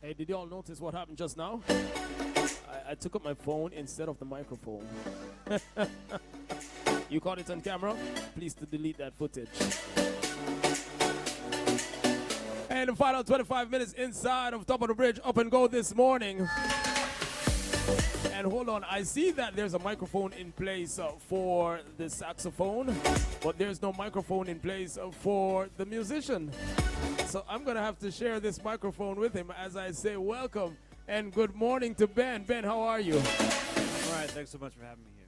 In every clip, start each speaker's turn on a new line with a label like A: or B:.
A: Hey, did you all notice what happened just now? I took up my phone instead of the microphone. You caught it on camera? Please to delete that footage. And the final 25 minutes inside of Top of the Bridge, Up and Go this morning. And hold on, I see that there's a microphone in place for the saxophone, but there's no microphone in place for the musician. So I'm going to have to share this microphone with him as I say welcome and good morning to Ben. Ben, how are you?
B: All right, thanks so much for having me here.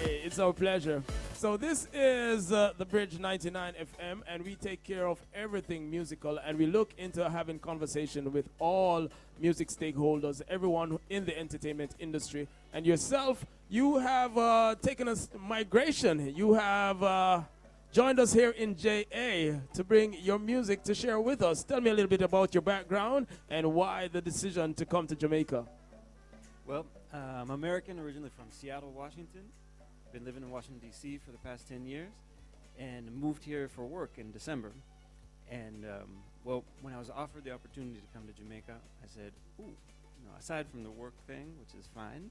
A: Hey, it's our pleasure. So this is the Bridge 99 FM, and we take care of everything musical, and we look into having conversation with all music stakeholders, everyone in the entertainment industry. And yourself, you have taken a migration. You have joined us here in JA to bring your music to share with us. Tell me a little bit about your background and why the decision to come to Jamaica.
B: Well, I'm American, originally from Seattle, Washington. Been living in Washington, D.C. for the past 10 years and moved here for work in December. And, well, when I was offered the opportunity to come to Jamaica, I said, ooh, aside from the work thing, which is fine,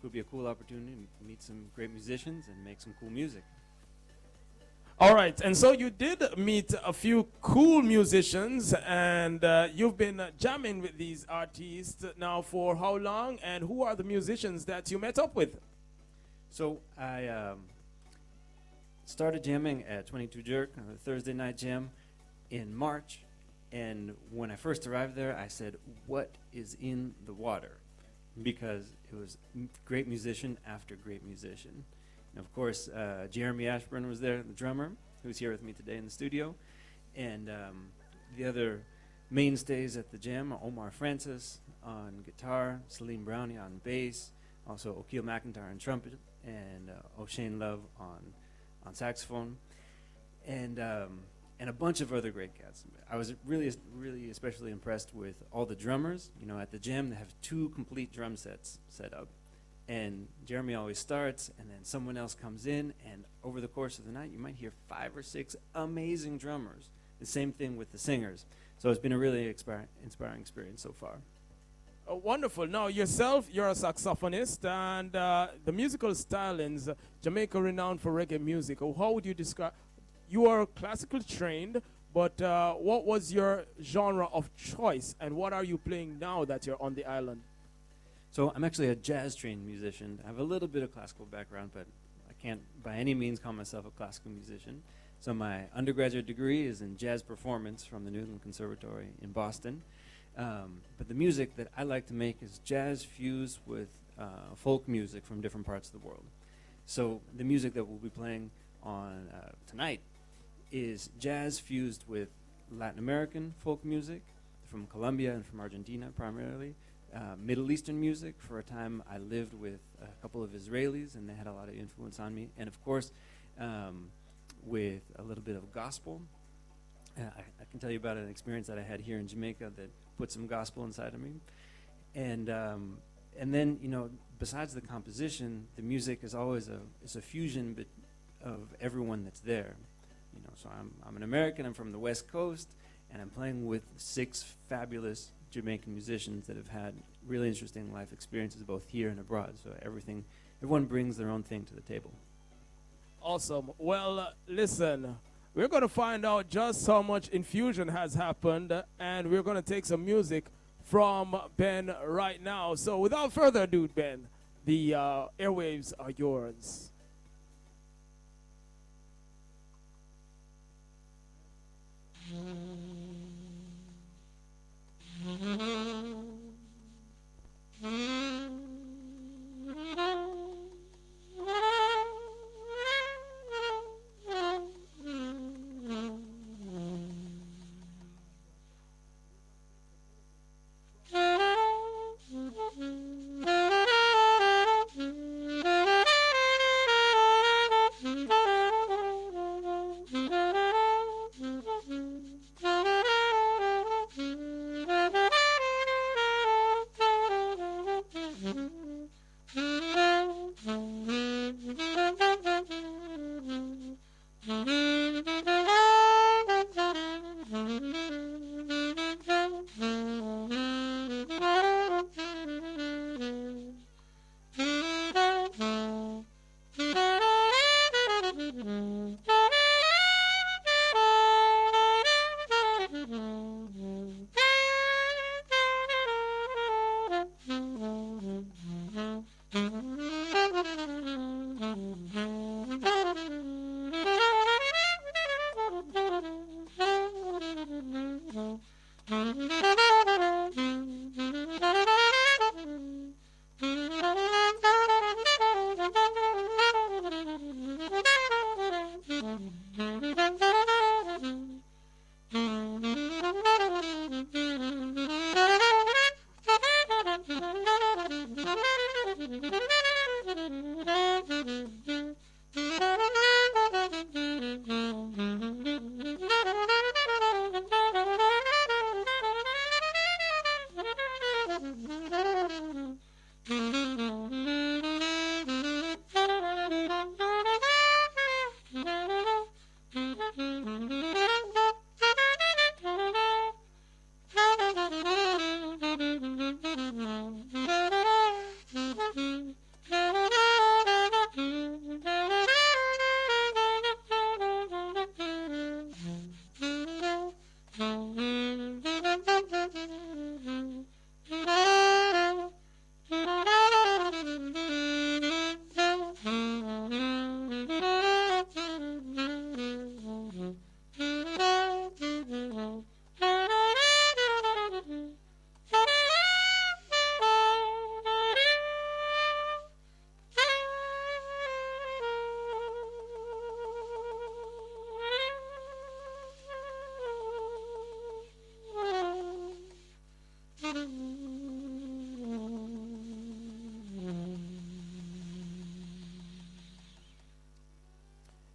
B: could be a cool opportunity to meet some great musicians and make some cool music.
A: All right, and so you did meet a few cool musicians, and you've been jamming with these artists now for how long, and who are the musicians that you met up with?
B: So I started jamming at 22 Jerk on a Thursday night jam in March, and when I first arrived there, I said, what is in the water? Because it was great musician after great musician. And of course, Jeremy Ashburn was there, the drummer, who's here with me today in the studio. And the other mainstays at the jam are Omar Francis on guitar, Salim Brownie on bass, also O'Keel McIntyre on trumpet, and O'Shane Love on saxophone, and a bunch of other great cats. I was really especially impressed with all the drummers. You know, at the jam they have 2 complete drum sets set up. And Jeremy always starts, and then someone else comes in, and over the course of the night, you might hear 5 or 6 amazing drummers. The same thing with the singers. So it's been a really inspiring experience so far.
A: Wonderful. Now, yourself, you're a saxophonist, and the musical stylings, Jamaica renowned for reggae music. How would you describe? You are classically trained, but what was your genre of choice, and what are you playing now that you're on the island?
B: So I'm actually a jazz-trained musician. I have a little bit of classical background, but I can't by any means call myself a classical musician. So my undergraduate degree is in jazz performance from the New England Conservatory in Boston. But the music that I like to make is jazz fused with folk music from different parts of the world. So the music that we'll be playing on tonight is jazz fused with Latin American folk music from Colombia and from Argentina primarily. Middle Eastern music. For a time I lived with a couple of Israelis, and they had a lot of influence on me. And of course, with a little bit of gospel. I can tell you about an experience that I had here in Jamaica that put some gospel inside of me. And then, you know, besides the composition, the music is always a fusion of everyone that's there. You know, so I'm an American, I'm from the West Coast, and I'm playing with 6 fabulous Jamaican musicians that have had really interesting life experiences both here and abroad. So everyone brings their own thing to the table.
A: Awesome. Well, listen, we're going to find out just how much infusion has happened, and we're going to take some music from Ben right now. So without further ado, Ben, the airwaves are yours.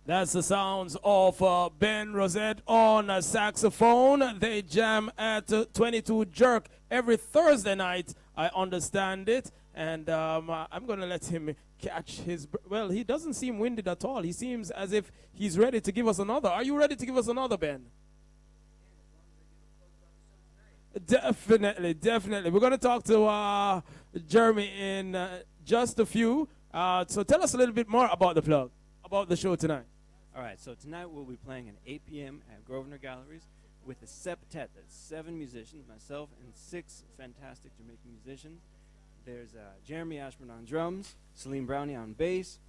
A: That's the sounds of Ben Roseth on a saxophone. They jam at 22 Jerk every Thursday night. I understand it. And I'm going to let him catch his... Well, he doesn't seem winded at all. He seems as if he's ready to give us another. Are you ready to give us another, Ben? Definitely, definitely. We're going to talk to Jeremy in just a few. So tell us a little bit more about the plug, about the show tonight.
B: All right, so tonight we'll be playing at 8 p.m. at Grosvenor Galleries with a septet. That's 7 musicians, myself and 6 fantastic Jamaican musicians. There's Jeremy Ashburn on drums, Celine Brownie on bass,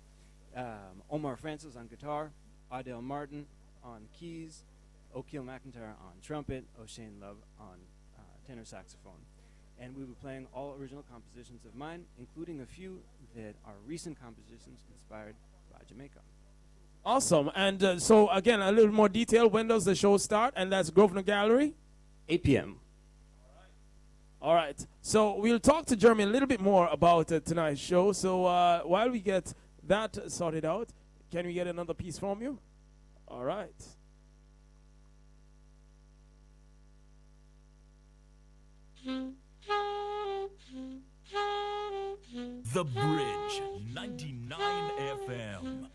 B: Omar Francis on guitar, Adele Martin on keys, O'Keel McIntyre on trumpet, O'Shane Love on tenor saxophone. And we'll be playing all original compositions of mine, including a few that are recent compositions inspired by Jamaica.
A: Awesome. And so, again, a little more detail. When does the show start? And that's Grosvenor Gallery?
B: 8 p.m.
A: All right. So we'll talk to Jeremy a little bit more about tonight's show. So while we get that sorted out, can we get another piece from you? All right.
C: The Bridge 99 FM.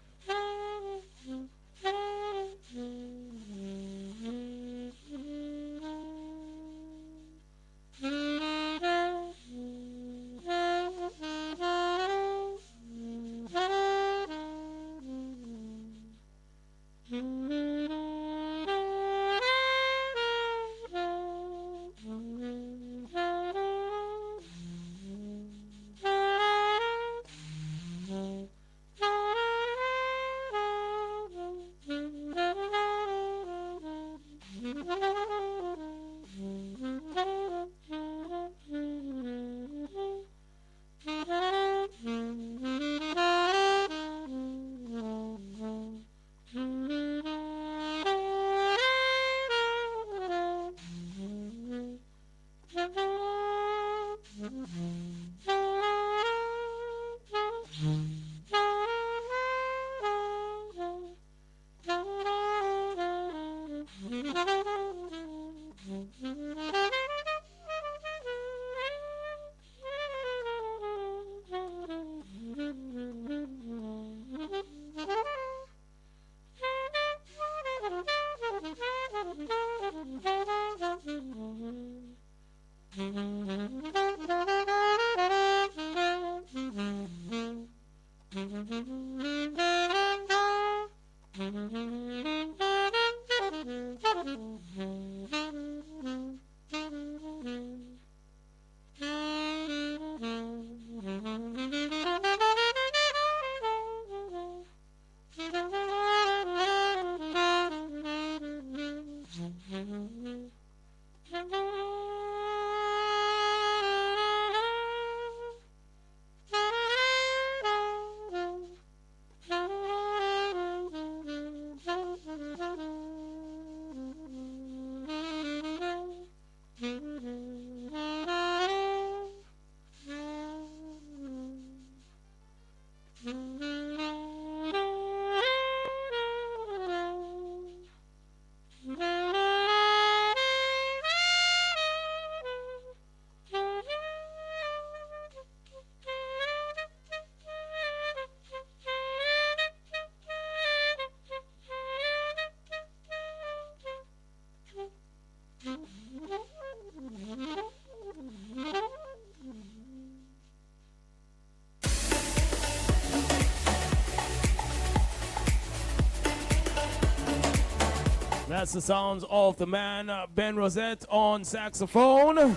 A: That's the sounds of the man Ben Roseth on saxophone.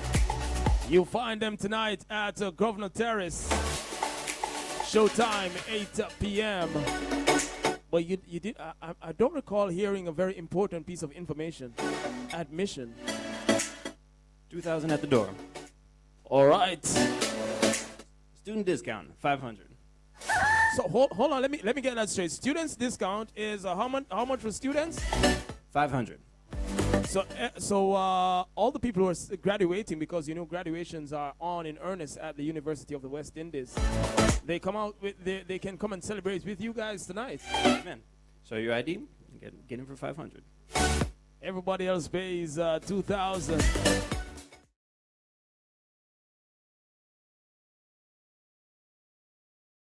A: You'll find them tonight at Governor Terrace. Showtime 8 p.m. But you did. I don't recall hearing a very important piece of information. Admission.
B: 2,000 at the door.
A: All right.
B: Student discount, 500.
A: So hold on. Let me get that straight. Students discount is how much for students?
B: 500.
A: So all the people who are graduating, because you know graduations are on in earnest at the University of the West Indies, they come out with they can come and celebrate with you guys tonight.
B: Amen. Show your ID, get in for 500.
A: Everybody else pays 2,000.